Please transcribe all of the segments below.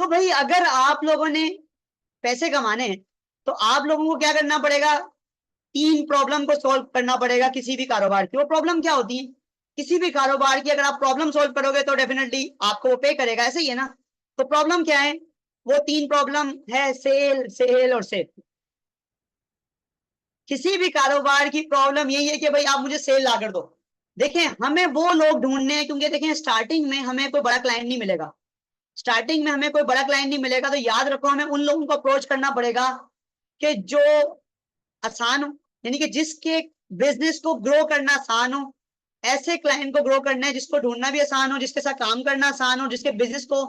तो भाई अगर आप लोगों ने पैसे कमाने हैं तो आप लोगों को क्या करना पड़ेगा, 3 प्रॉब्लम को सॉल्व करना पड़ेगा किसी भी कारोबार की। वो प्रॉब्लम क्या होती है, किसी भी कारोबार की अगर आप प्रॉब्लम सॉल्व करोगे तो डेफिनेटली आपको वो पे करेगा, ऐसे ही है ना। तो प्रॉब्लम क्या है, वो 3 प्रॉब्लम है, सेल, सेल और सेल। किसी भी कारोबार की प्रॉब्लम यही है कि भाई आप मुझे सेल ला कर दो। देखें, हमें वो लोग ढूंढने हैं, क्योंकि देखें स्टार्टिंग में हमें कोई बड़ा क्लाइंट नहीं मिलेगा। स्टार्टिंग में हमें कोई बड़ा क्लाइंट नहीं मिलेगा, तो याद रखो हमें उन लोगों को अप्रोच करना पड़ेगा कि जो आसान हो, यानी कि जिसके बिजनेस को ग्रो करना आसान हो। ऐसे क्लाइंट को ग्रो करना है जिसको ढूंढना भी आसान हो, जिसके साथ काम करना आसान हो, जिसके बिजनेस को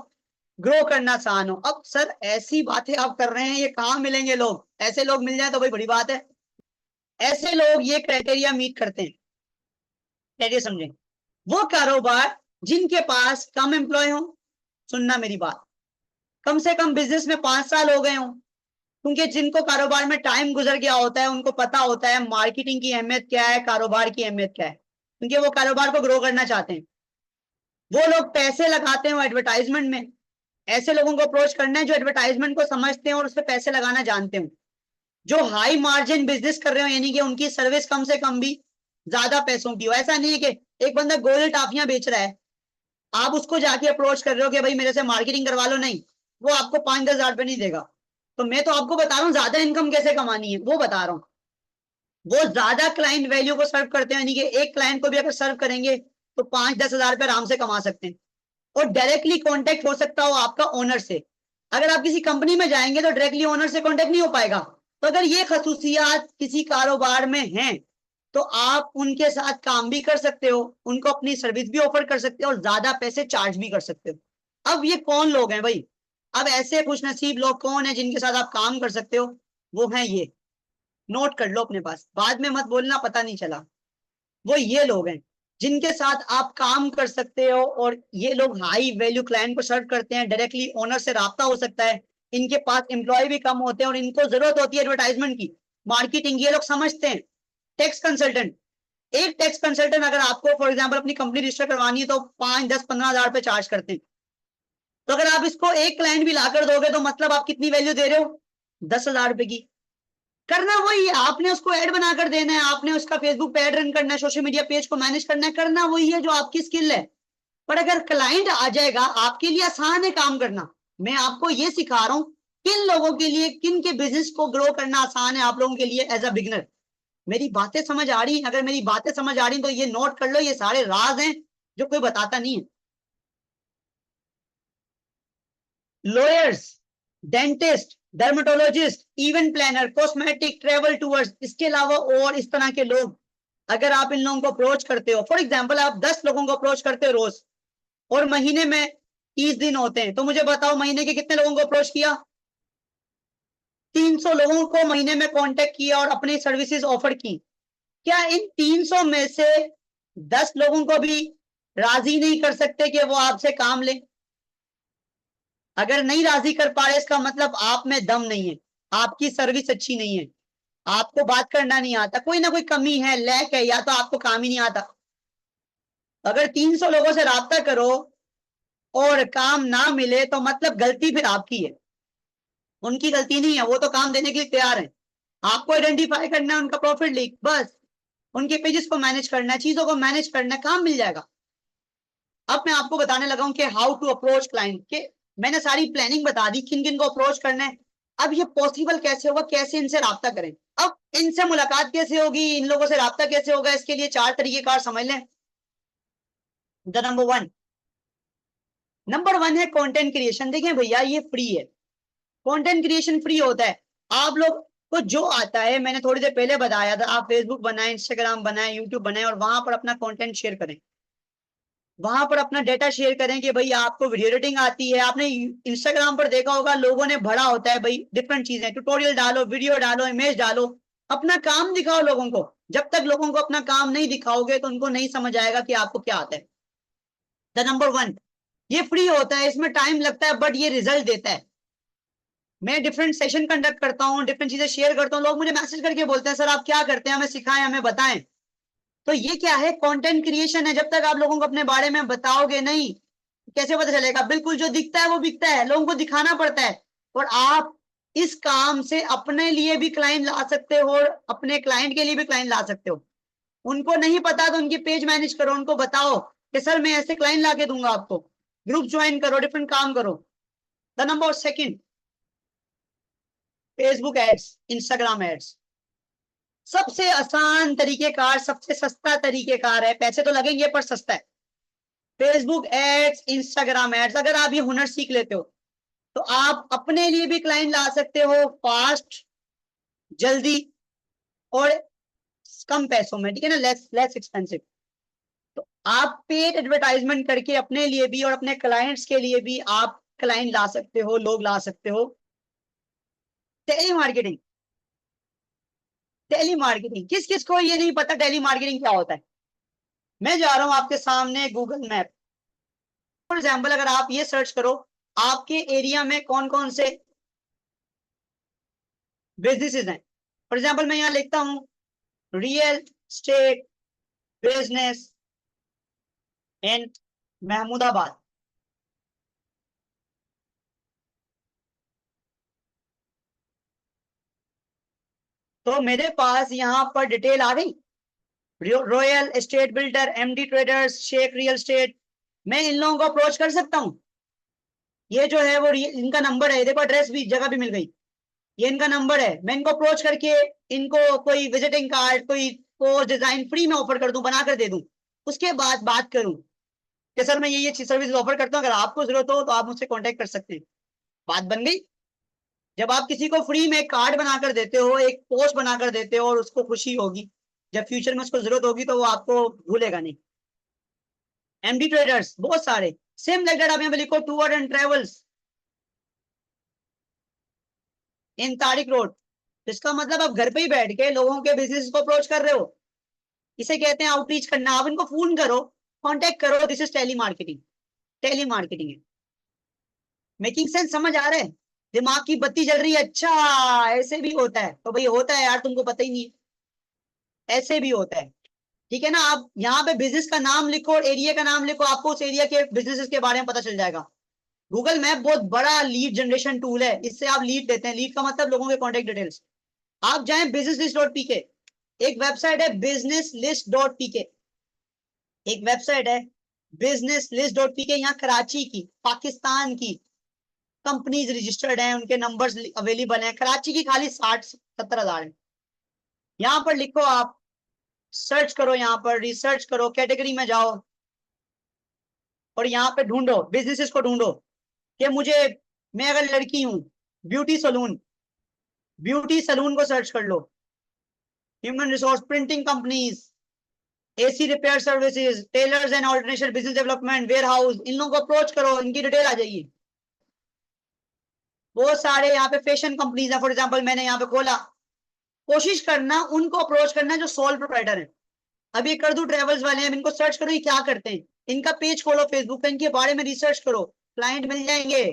ग्रो करना आसान हो। अब सर ऐसी बातें आप कर रहे हैं, ये कहाँ मिलेंगे लोग, ऐसे लोग मिल जाए तो भाई बड़ी बात है। ऐसे लोग ये क्राइटेरिया मीट करते हैं, क्राइटेरिया समझें, वो कारोबार जिनके पास कम एम्प्लॉय हो, सुनना मेरी बात, कम से कम बिजनेस में 5 साल हो गए हो, क्योंकि जिनको कारोबार में टाइम गुजर गया होता है उनको पता होता है मार्केटिंग की अहमियत क्या है, कारोबार की अहमियत क्या है, क्योंकि वो कारोबार को ग्रो करना चाहते हैं। वो लोग पैसे लगाते हैं एडवर्टाइजमेंट में। ऐसे लोगों को अप्रोच करना है जो एडवर्टाइजमेंट को समझते हैं और उस पर पैसे लगाना जानते हो, जो हाई मार्जिन बिजनेस कर रहे हो, यानी कि उनकी सर्विस कम से कम भी ज्यादा पैसों की हो। ऐसा नहीं है कि एक बंदा गोल टाफियां बेच रहा है, आप उसको जाके अप्रोच कर रहे हो कि भाई मेरे से मार्केटिंग करवा लो, नहीं, वो आपको 5-10 हजार रुपए नहीं देगा। तो मैं तो आपको बता रहा हूँ ज्यादा इनकम कैसे कमानी है, वो बता रहा हूँ। वो ज्यादा क्लाइंट वैल्यू को सर्व करते हैं, यानी कि एक क्लाइंट को भी अगर सर्व करेंगे तो 5-10 हजार रुपए आराम से कमा सकते हैं। और डायरेक्टली कांटेक्ट हो सकता हो आपका ओनर से। अगर आप किसी कंपनी में जाएंगे तो डायरेक्टली ओनर से कांटेक्ट नहीं हो पाएगा। तो अगर ये खसूसियात किसी कारोबार में हैं तो आप उनके साथ काम भी कर सकते हो, उनको अपनी सर्विस भी ऑफर कर सकते हो और ज्यादा पैसे चार्ज भी कर सकते हो। अब ये कौन लोग हैं भाई, अब ऐसे खुशनसीब लोग कौन है जिनके साथ आप काम कर सकते हो, वो हैं ये, नोट कर लो अपने पास, बाद में मत बोलना पता नहीं चला। वो ये लोग हैं जिनके साथ आप काम कर सकते हो, और ये लोग हाई वैल्यू क्लाइंट को सर्व करते हैं, डायरेक्टली ओनर से राब्ता हो सकता है, इनके पास एम्प्लॉय भी कम होते हैं और इनको जरूरत होती है एडवर्टाइजमेंट की, मार्केटिंग, ये लोग समझते हैं। टैक्स कंसल्टेंट, एक टैक्स कंसल्टेंट अगर आपको फॉर एग्जांपल अपनी कंपनी रजिस्टर करवानी है तो 5-10-15 हजार रुपए चार्ज करते हैं। तो अगर आप इसको एक क्लाइंट भी लाकर दोगे तो मतलब आप कितनी वैल्यू दे रहे हो, 10,000 रुपए की। करना वही है, आपने उसको ऐड बनाकर देना है, आपने उसका फेसबुक पे ऐड रन करना है, सोशल मीडिया पेज को मैनेज करना है, करना वही है जो आपकी स्किल है। पर अगर क्लाइंट आ जाएगा, आपके लिए आसान है काम करना। मैं आपको ये सिखा रहा हूं किन लोगों के लिए, किन के बिजनेस को ग्रो करना आसान है आप लोगों के लिए एज अ बिगिनर। मेरी बातें समझ आ रही, अगर मेरी बातें समझ आ रही तो ये नोट कर लो, ये सारे राज हैं जो कोई बताता नहीं है। Lawyers, dentist, dermatologist, event planner, cosmetic, travel tours, इसके अलावा और इस तरह के लोग, अगर आप इन लोगों को अप्रोच करते हो, फॉर एग्जांपल आप 10 लोगों को अप्रोच करते हो रोज, और महीने में 30 दिन होते हैं, तो मुझे बताओ महीने के कितने लोगों को अप्रोच किया, 300 लोगों को महीने में कांटेक्ट किया और अपनी सर्विसेज ऑफर की। क्या इन 300 में से 10 लोगों को भी राजी नहीं कर सकते कि वो आपसे काम लें? अगर नहीं राजी कर पा रहे इसका मतलब आप में दम नहीं है, आपकी सर्विस अच्छी नहीं है, आपको बात करना नहीं आता, कोई ना कोई कमी है, लैक है, या तो आपको काम ही नहीं आता। अगर 300 लोगों से राब्ता करो और काम ना मिले तो मतलब गलती फिर आपकी है, उनकी गलती नहीं है, वो तो काम देने के लिए तैयार है। आपको आइडेंटिफाई करना है उनका प्रॉफिट लीक, बस उनके पेजेस को मैनेज करना है, चीजों को मैनेज करना है, काम मिल जाएगा। अब मैं आपको बताने लगा हूं कि हाउ टू अप्रोच क्लाइंट के, मैंने सारी प्लानिंग बता दी किन किन को अप्रोच करना है। अब ये पॉसिबल कैसे होगा, कैसे इनसे राब्ता करें, अब इनसे मुलाकात कैसे होगी, इन लोगों से राब्ता कैसे होगा, इसके लिए 4 तरीकेकार समझ लें। द नंबर 1 है कंटेंट क्रिएशन। देखें भैया ये फ्री है, कंटेंट क्रिएशन फ्री होता है। आप लोग को जो आता है, मैंने थोड़ी देर पहले बताया था, आप फेसबुक बनाएं, इंस्टाग्राम बनाएं, यूट्यूब बनाएं और वहां पर अपना कंटेंट शेयर करें, वहां पर अपना डेटा शेयर करें कि भाई आपको वीडियो एडिटिंग आती है। आपने इंस्टाग्राम पर देखा होगा लोगों ने भरा होता है भाई डिफरेंट चीजें, ट्यूटोरियल डालो, वीडियो डालो, इमेज डालो, अपना काम दिखाओ लोगों को। जब तक लोगों को अपना काम नहीं दिखाओगे तो उनको नहीं समझ आएगा कि आपको क्या आता है। द नंबर 1, ये फ्री होता है, इसमें टाइम लगता है बट ये रिजल्ट देता है। मैं डिफरेंट सेशन कंडक्ट करता हूँ, डिफरेंट चीजें शेयर करता हूँ, लोग मुझे मैसेज करके बोलते हैं सर आप क्या करते हैं, हमें सिखाएं, हमें बताएं। तो ये क्या है, कंटेंट क्रिएशन है। जब तक आप लोगों को अपने बारे में बताओगे नहीं, कैसे पता चलेगा? बिल्कुल जो दिखता है वो बिकता है, लोगों को दिखाना पड़ता है। और आप इस काम से अपने लिए भी क्लाइंट ला सकते हो और अपने क्लाइंट के लिए भी क्लाइंट ला सकते हो। उनको नहीं पता तो उनकी पेज मैनेज करो, उनको बताओ कि सर मैं ऐसे क्लाइंट ला के दूंगा आपको, ग्रुप ज्वाइन करो, डिफरेंट काम करो। The number second, Facebook ads, Instagram ads. सबसे आसान तरीकेकार, सबसे सस्ता तरीकेकार है, पैसे तो लगेंगे पर सस्ता है। फेसबुक एड्स, इंस्टाग्राम एड्स, अगर आप ये हुनर सीख लेते हो तो आप अपने लिए भी क्लाइंट ला सकते हो, फास्ट, जल्दी और कम पैसों में, ठीक है ना, लेस एक्सपेंसिव। तो आप पेड एडवर्टाइजमेंट करके अपने लिए भी और अपने क्लाइंट्स के लिए भी आप क्लाइंट ला सकते हो, लोग ला सकते हो। टेली मार्केटिंग, टेली मार्केटिंग किस किस को ये नहीं पता टेली मार्केटिंग क्या होता है? मैं जा रहा हूं आपके सामने गूगल मैप, फॉर एग्जाम्पल अगर आप ये सर्च करो आपके एरिया में कौन कौन से बिजनेसेस हैं, फॉर एग्जाम्पल मैं यहाँ लिखता हूँ real estate business in Mahmudabad. तो मेरे पास यहाँ पर डिटेल आ गई, royal estate builder, MD traders, Sheikh real estate. मैं इन लोगों को अप्रोच कर सकता हूँ। ये जो है वो इनका नंबर है, देखो एड्रेस भी, जगह भी मिल गई, ये इनका नंबर है। मैं इनको अप्रोच करके इनको कोई विजिटिंग कार्ड, कोई पोस्ट डिजाइन फ्री में ऑफर कर दूं, बना कर दे दूं। उसके बाद बात करूं कि सर मैं ये सर्विस ऑफर करता हूं, अगर आपको जरूरत हो तो आप मुझसे कांटेक्ट कर सकते हैं। बात बन गई। जब आप किसी को फ्री में कार्ड बनाकर देते हो, एक पोस्ट बनाकर देते हो, और उसको खुशी होगी, जब फ्यूचर में उसको जरूरत होगी तो वो आपको भूलेगा नहीं। एमडी ट्रेडर्स बहुत सारे, सेम लाइक दैट आप यहाँ पे लिखो tour and travels in Tariq road. इसका मतलब आप घर पे ही बैठ के लोगों के बिजनेस को अप्रोच कर रहे हो, इसे कहते हैं आउटरीच करना। आप इनको फोन करो, कांटेक्ट करो, this is telemarketing. Telemarketing है। Making sense? समझ आ रहा है? दिमाग की बत्ती जल रही है, अच्छा ऐसे भी होता है। तो भाई होता है यार, तुमको पता ही नहीं है, ऐसे भी होता है। ठीक है ना, आप यहाँ पे बिजनेस का नाम लिखो और एरिया का नाम लिखो, आपको उस एरिया के बिजनेसेस के बारे में पता चल जाएगा। गूगल मैप बहुत बड़ा लीड जनरेशन टूल है, इससे आप लीड देते हैं। लीड का मतलब लोगों के कॉन्टेक्ट डिटेल्स। आप जाए बिजनेस लिस्ट डॉट पीके, एक वेबसाइट है बिजनेस लिस्ट डॉट पीके, एक वेबसाइट है बिजनेस लिस्ट डॉट पीके। यहाँ कराची की, पाकिस्तान की कंपनीज रजिस्टर्ड हैं, उनके नंबर्स अवेलेबल हैं। कराची की खाली 60-70 हजार है। यहाँ पर लिखो, आप सर्च करो, यहाँ पर रिसर्च करो, कैटेगरी में जाओ और यहाँ पे ढूंढो, बिजनेसेस को ढूंढो कि मुझे, मैं अगर लड़की हूं, ब्यूटी सलून, ब्यूटी सलून को सर्च कर लो। Human resource, printing companies, AC repair services, tailors and alternation business development, warehouse, इन लोगों को अप्रोच करो, इनकी डिटेल आ जाएगी। बहुत सारे यहाँ पे फैशन कंपनीज है, फॉर एग्जांपल मैंने यहाँ पे खोला। कोशिश करना उनको अप्रोच करना जो सोल प्रोप्राइटर है। अभी कर दूं ट्रेवल्स वाले हैं, इनको सर्च करो ये क्या करते हैं, इनका पेज खोलो फेसबुक पे, इनके बारे में रिसर्च करो, क्लाइंट मिल जाएंगे,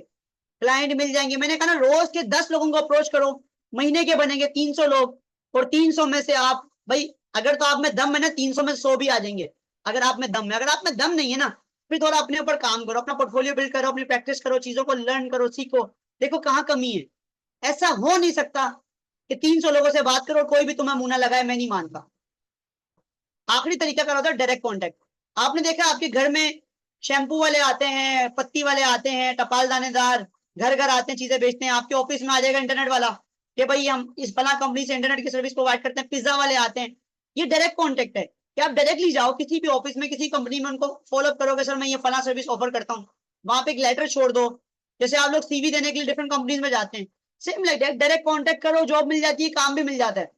क्लाइंट मिल जाएंगे। मैंने कहा ना, रोज के 10 लोगों को अप्रोच करो, महीने के बनेंगे 300 लोग। और 300 में से आप भाई, अगर तो आप में दम है ना, 300 में 100 भी आ जाएंगे, अगर आप में दम है। अगर आप में दम नहीं है ना, फिर थोड़ा अपने ऊपर काम करो, अपना पोर्टफोलियो बिल्ड करो, अपनी प्रैक्टिस करो, चीजों को लर्न करो, सीखो, देखो कहाँ कमी है। ऐसा हो नहीं सकता कि 300 लोगों से बात करो कोई भी तुम्हें मुंह ना लगाए, मैं नहीं मानता। आखिरी तरीका क्या होता है? Direct contact. आपने देखा आपके घर में शैम्पू वाले आते हैं, पत्ती वाले आते हैं, टपाल दानेदार घर घर आते हैं, चीजें बेचते हैं। आपके ऑफिस में आ जाएगा इंटरनेट वाला कि भाई हम इस फला कंपनी से इंटरनेट की सर्विस प्रोवाइड करते हैं। पिज्जा वाले आते हैं, ये डायरेक्ट कॉन्टेक्ट है कि आप डायरेक्टली जाओ किसी भी ऑफिस में, किसी कंपनी में, उनको फॉलो अप करोगे, सर मैं ये फला सर्विस ऑफर करता हूँ, वहां पे एक लेटर छोड़ दो। जैसे आप लोग सीवी देने के लिए डिफरेंट कंपनीज में जाते हैं, same like that, direct contact करो, जॉब मिल जाती है, काम भी मिल जाता है।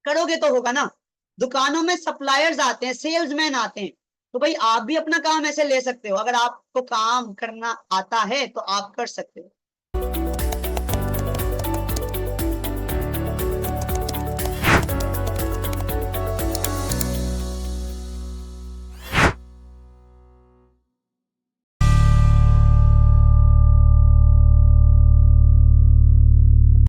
करोगे तो होगा ना। दुकानों में सप्लायर्स आते हैं, सेल्समैन आते हैं, तो भाई आप भी अपना काम ऐसे ले सकते हो। अगर आपको काम करना आता है तो आप कर सकते हो।